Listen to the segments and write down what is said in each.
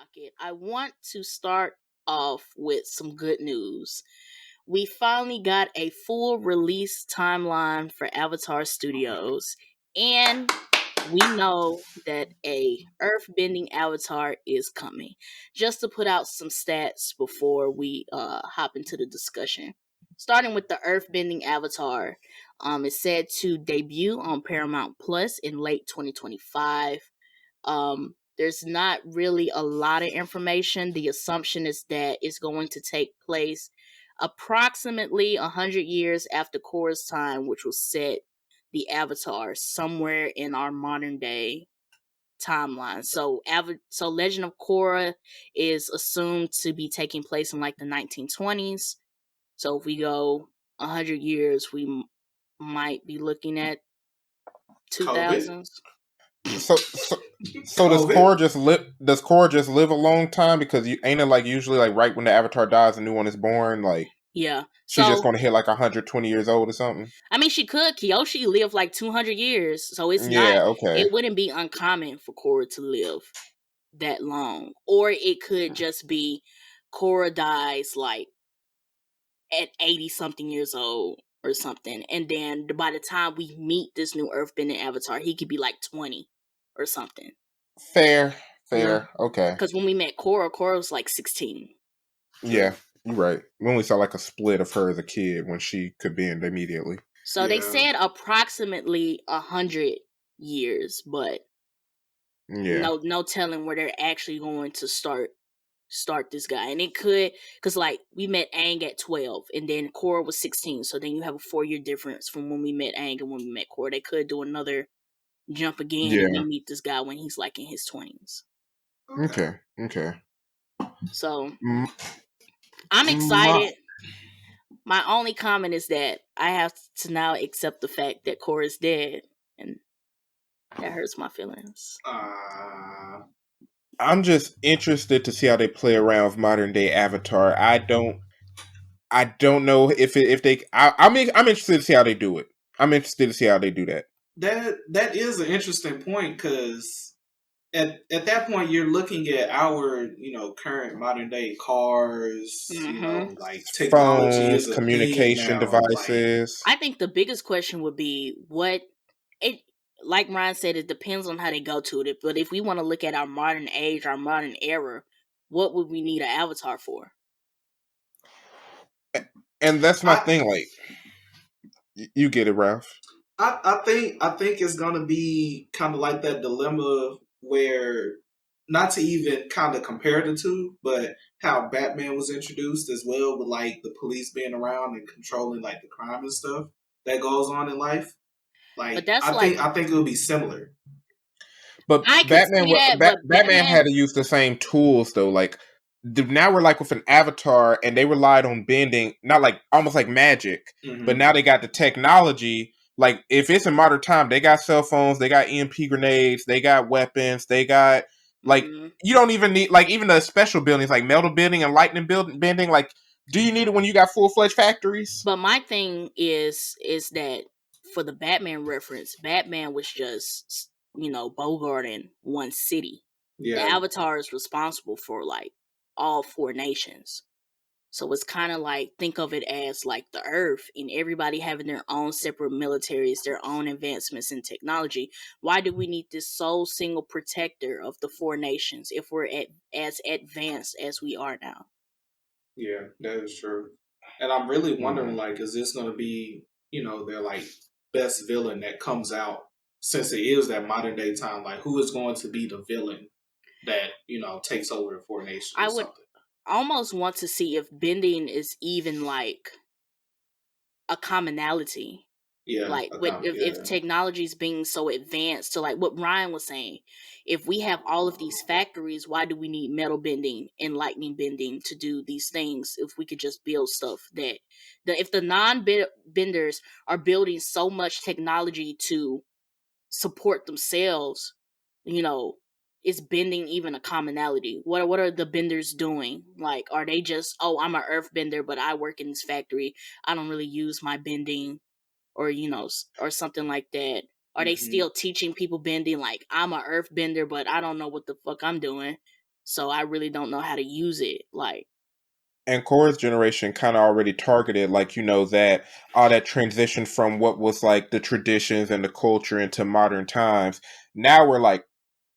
docket. I want to start off with some good news. We finally got a full release timeline for Avatar Studios, and we know that a earthbending avatar is coming. Just to put out some stats before we hop into the discussion. Starting with the earthbending avatar, it's said to debut on Paramount Plus in late 2025. There's not really a lot of information. The assumption is that it's going to take place approximately 100 years after Korra's time, which will set the Avatar somewhere in our modern day timeline. So Legend of Korra is assumed to be taking place in like the 1920s. So if we go 100 years, we might be looking at 2000s. So does Korra just live? Does Korra just live a long time? Because ain't it like usually like right when the Avatar dies, a new one is born. Like she's just going to hit like 120 years old or something. I mean, she could. Kyoshi lived like 200 years, so it's not. Okay. It wouldn't be uncommon for Korra to live that long, or it could just be Korra dies like at 80 something years old or something, and then by the time we meet this new Earthbending Avatar, he could be like 20 or something. Fair. Okay. Because when we met Korra was like 16. Yeah, you're right. We only saw like a split of her as a kid when she could bend immediately. So they said approximately 100 years, but no telling where they're actually going to start this guy. And it could, because like we met Aang at 12 and then Korra was 16, so then you have a 4-year difference from when we met Aang and when we met Korra. They could do another jump again and we meet this guy when he's like in his 20s. Okay. So I'm excited. My only comment is that I have to now accept the fact that Korra is dead, and that hurts my feelings. I'm just interested to see how they play around with modern day Avatar. I don't know if they. I'm interested to see how they do it. I'm interested to see how they do that. That is an interesting point because at that point you're looking at our current modern day cars, like technology, phones, communication devices. Like, I think the biggest question would be like Ryan said, it depends on how they go to it. But if we want to look at our modern age, our modern era, what would we need an avatar for? And that's my thing. Like, you get it, Ralph. I think it's gonna be kind of like that dilemma where, not to even kind of compare the two, but how Batman was introduced as well, with like the police being around and controlling like the crime and stuff that goes on in life. Like, I think it would be similar. But Batman had to use the same tools though. Like, now we're like with an avatar, and they relied on bending, not like almost like magic. Mm-hmm. But now they got the technology. Like, if it's in modern time, they got cell phones, they got EMP grenades, they got weapons, they got like you don't even need like even the special buildings like metal bending and lightning bending. Like, do you need it when you got full-fledged factories? But my thing is that for the Batman reference, Batman was just bogarting one city. Yeah. The Avatar is responsible for like all 4 nations. So it's kind of like, think of it as like the Earth and everybody having their own separate militaries, their own advancements in technology. Why do we need this sole single protector of the 4 nations if we're as advanced as we are now? Yeah, that is true. And I'm really wondering, like, is this going to be, their like best villain that comes out, since it is that modern day time? Like, who is going to be the villain that takes over the 4 nations? I would almost want to see if bending is even like a commonality. Yeah, like if technology is being so advanced to like what Ryan was saying, if we have all of these factories, why do we need metal bending and lightning bending to do these things if we could just build stuff if the non-benders are building so much technology to support themselves, is bending even a commonality? What are the benders doing? Like, are they just, I'm an earthbender, but I work in this factory, I don't really use my bending, or or something like that? Are they still teaching people bending? Like, I'm an earthbender, but I don't know what the fuck I'm doing. So I really don't know how to use it. Like, and Korra's generation kind of already targeted, like, that all that transition from what was like the traditions and the culture into modern times. Now we're like,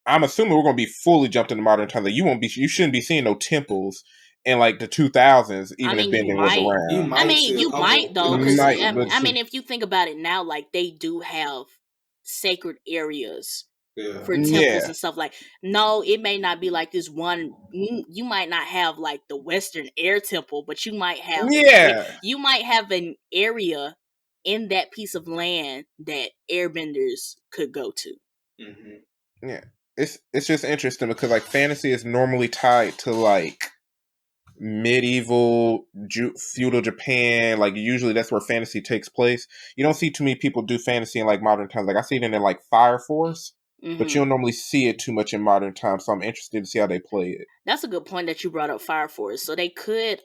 I'm assuming we're going to be fully jumped into modern times. Like, you shouldn't be seeing no temples in like the 2000s, even if you Bending was might. You around. might see a You couple. might though, You might because see a Might, couple. but if you think about it now, like they do have sacred areas for temples yeah, and stuff. Like, no, it may not be like this one. You might not have like the Western Air Temple, but you might have yeah, an area in that piece of land that airbenders could go to. Mm-hmm. yeah. It's just interesting because like fantasy is normally tied to like medieval feudal Japan. Like usually that's where fantasy takes place. You don't see too many people do fantasy in like modern times. Like I see it in like Fire Force, but you don't normally see it too much in modern times. So I'm interested to see how they play it. That's a good point that you brought up Fire Force. So they could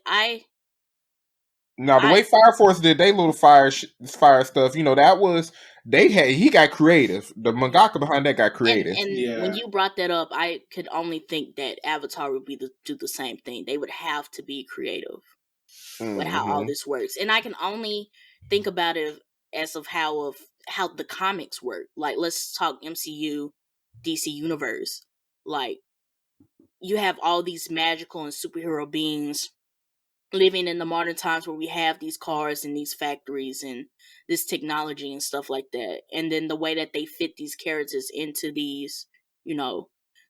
Now the way Fire Force did they little fire stuff, that was he got creative. The mangaka behind that got creative. And when you brought that up, I could only think that Avatar would do the same thing. They would have to be creative with how all this works, and I can only think about it as of how the comics work. Like, let's talk MCU, DC universe. Like, you have all these magical and superhero beings living in the modern times where we have these cars and these factories and this technology and stuff like that. And then the way that they fit these characters into these,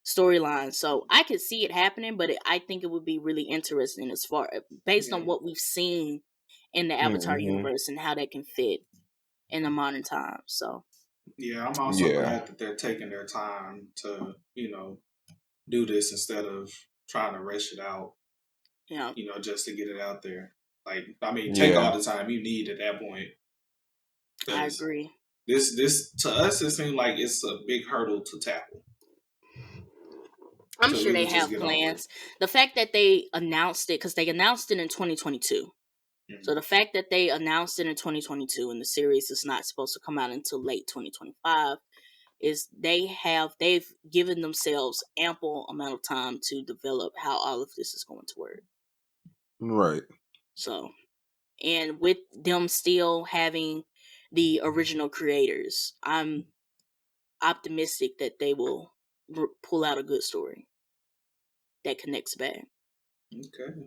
storylines. So I could see it happening, but I think it would be really interesting as far based on what we've seen in the Avatar universe and how that can fit in the modern times. So yeah, I'm also glad that they're taking their time to, do this instead of trying to rush it out. Yeah. Just to get it out there. Like, I mean, take all the time you need at that point. I agree. This to us, it seems like it's a big hurdle to tackle. I'm sure they have plans. The fact that they announced it, because they announced it in 2022. So the fact that they announced it in 2022 and the series is not supposed to come out until late 2025 is they've given themselves ample amount of time to develop how all of this is going to work. Right. So, and with them still having the original creators, I'm optimistic that they will pull out a good story that connects back. Okay.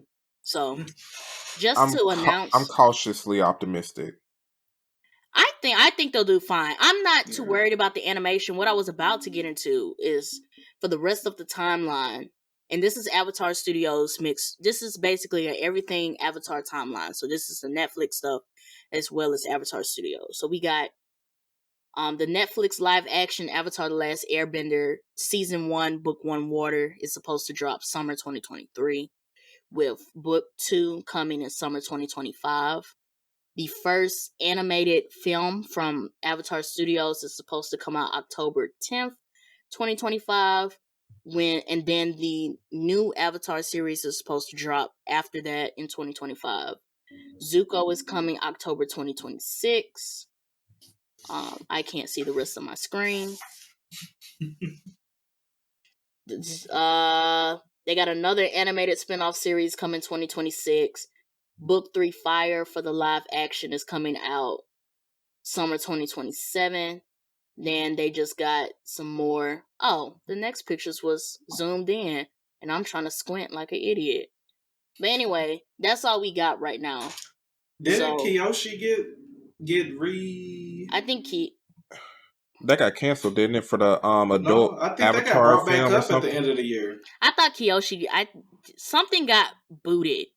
So, I'm cautiously optimistic. I think they'll do fine. I'm not too worried about the animation. What I was about to get into is for the rest of the timeline, and this is Avatar Studios mix. This is basically an everything Avatar timeline. So this is the Netflix stuff as well as Avatar Studios. So we got the Netflix live action Avatar: The Last Airbender season 1, book 1 Water is supposed to drop summer 2023, with book 2 coming in summer 2025. The first animated film from Avatar Studios is supposed to come out October 10th, 2025. And then the new Avatar series is supposed to drop after that in 2025. Zuko is coming October 2026. I can't see the rest of my screen. They got another animated spin-off series coming 2026. Book 3 Fire for the live action is coming out summer 2027. Then they just got some more. Oh, the next pictures was zoomed in, and I'm trying to squint like an idiot. But anyway, that's all we got right now. Didn't Kyoshi get re? I think that got canceled, didn't it, for the adult I think Avatar that got brought back film up or something? at the end of the year. I thought Kyoshi. Something got booted.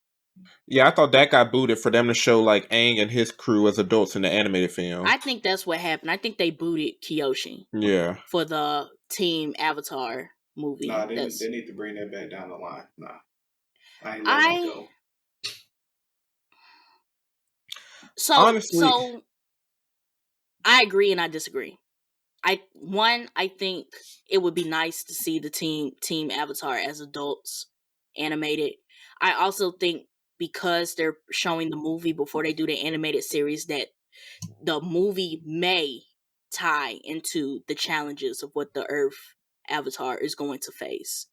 Yeah, I thought that got booted for them to show like Aang and his crew as adults in the animated film. I think that's what happened. I think they booted Kyoshi. Yeah. For the Team Avatar movie. Nah, they need to bring that back down the line. Nah. I ain't letting it go. So honestly, I agree and I disagree. I think it would be nice to see the Team Avatar as adults animated. I also think because they're showing the movie before they do the animated series, that the movie may tie into the challenges of what the Earth Avatar is going to face.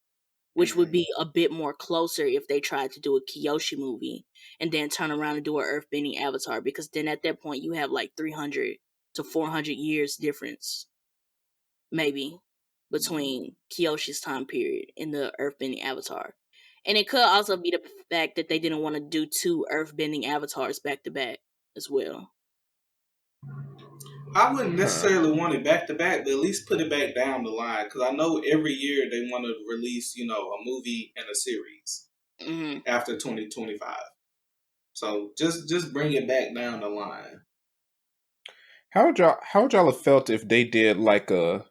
which would be a bit more closer if they tried to do a Kyoshi movie and then turn around and do an earthbending Avatar, because then at that point you have like 300 to 400 years difference, maybe, between Kyoshi's time period and the earthbending Avatar. And it could also be the fact that they didn't want to do 2 earthbending Avatars back to back as well. I wouldn't necessarily want it back to back, but at least put it back down the line, because I know every year they want to release, a movie and a series after 2025. So just bring it back down the line. How would y'all have felt if they did like a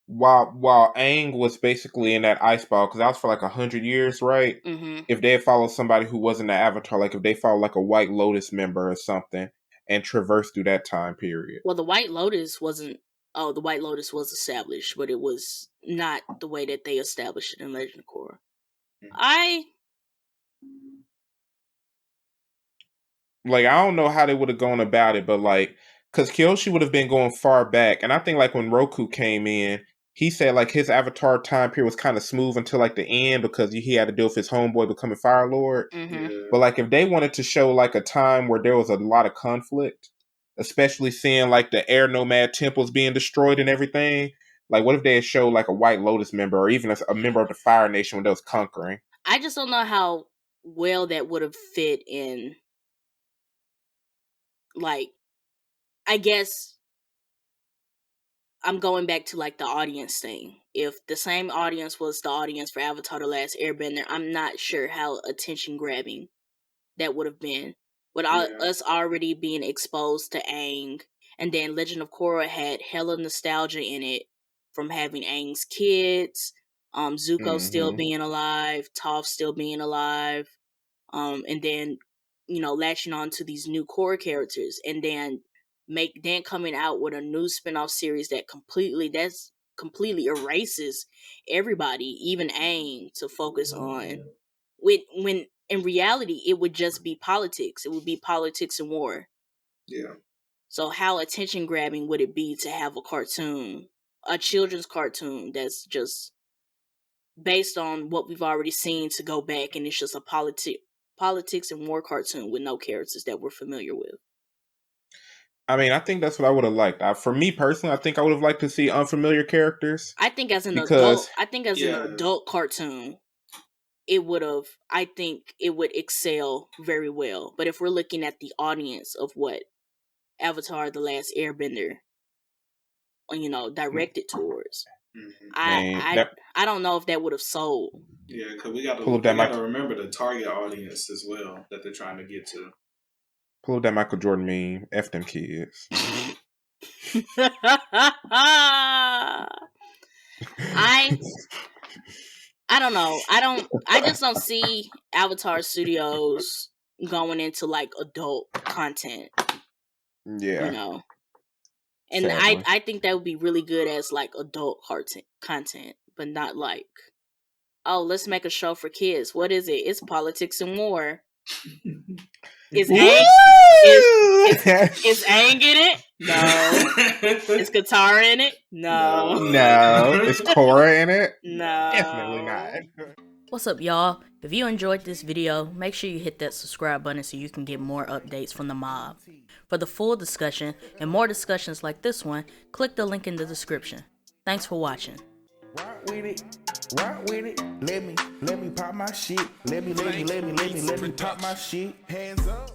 while Aang was basically in that ice ball, because that was for like 100 years, right? Mm-hmm. If they had followed somebody who wasn't an Avatar, like if they followed like a White Lotus member or something and traversed through that time period. Well, the White Lotus wasn't. Oh, the White Lotus was established, but it was not the way that they established it in Legend of Korra. I don't know how they would have gone about it, but like, because Kyoshi would have been going far back, and I think like when Roku came in, he said like his Avatar time period was kind of smooth until like the end, because he had to deal with his homeboy becoming Fire Lord. Mm-hmm. But like if they wanted to show like a time where there was a lot of conflict, especially seeing like the air nomad temples being destroyed and everything, like what if they had showed like a White Lotus member or even a member of the Fire Nation when they was conquering? I just don't know how well that would have fit in. Like, I guess I'm going back to like the audience thing. If the same audience was the audience for Avatar: The Last Airbender, I'm not sure how attention grabbing that would have been. With us already being exposed to Aang, and then Legend of Korra had hella nostalgia in it from having Aang's kids, Zuko still being alive, Toph still being alive, and then latching on to these new core characters, and then coming out with a new spin-off series that completely erases everybody, even Aang, to focus on when in reality it would just be politics. It would be politics and war. Yeah. So how attention grabbing would it be to have a children's cartoon that's just based on what we've already seen, to go back and it's just a politics and war cartoon with no characters that we're familiar with? I mean, I think that's what I would have liked. For me personally, I think I would have liked to see unfamiliar characters. I think as an adult cartoon, I think it would excel very well. But if we're looking at the audience of what Avatar: The Last Airbender, directed towards, I don't know if that would have sold. Yeah, because we got to remember the target audience as well that they're trying to get to. Pull up that Michael Jordan meme. F them kids. I don't know. I just don't see Avatar Studios going into like adult content. Yeah. And I think that would be really good as like adult content, but not like, oh, let's make a show for kids. What is it? It's politics and war. Is Aang in it? No. Is Katara in it? No. Is Korra in it? No. Definitely not. What's up, y'all? If you enjoyed this video, make sure you hit that subscribe button so you can get more updates from the mob. For the full discussion and more discussions like this one, click the link in the description. Thanks for watching. Rock with it, let me pop my shit. Let me pop my shit. Hands up.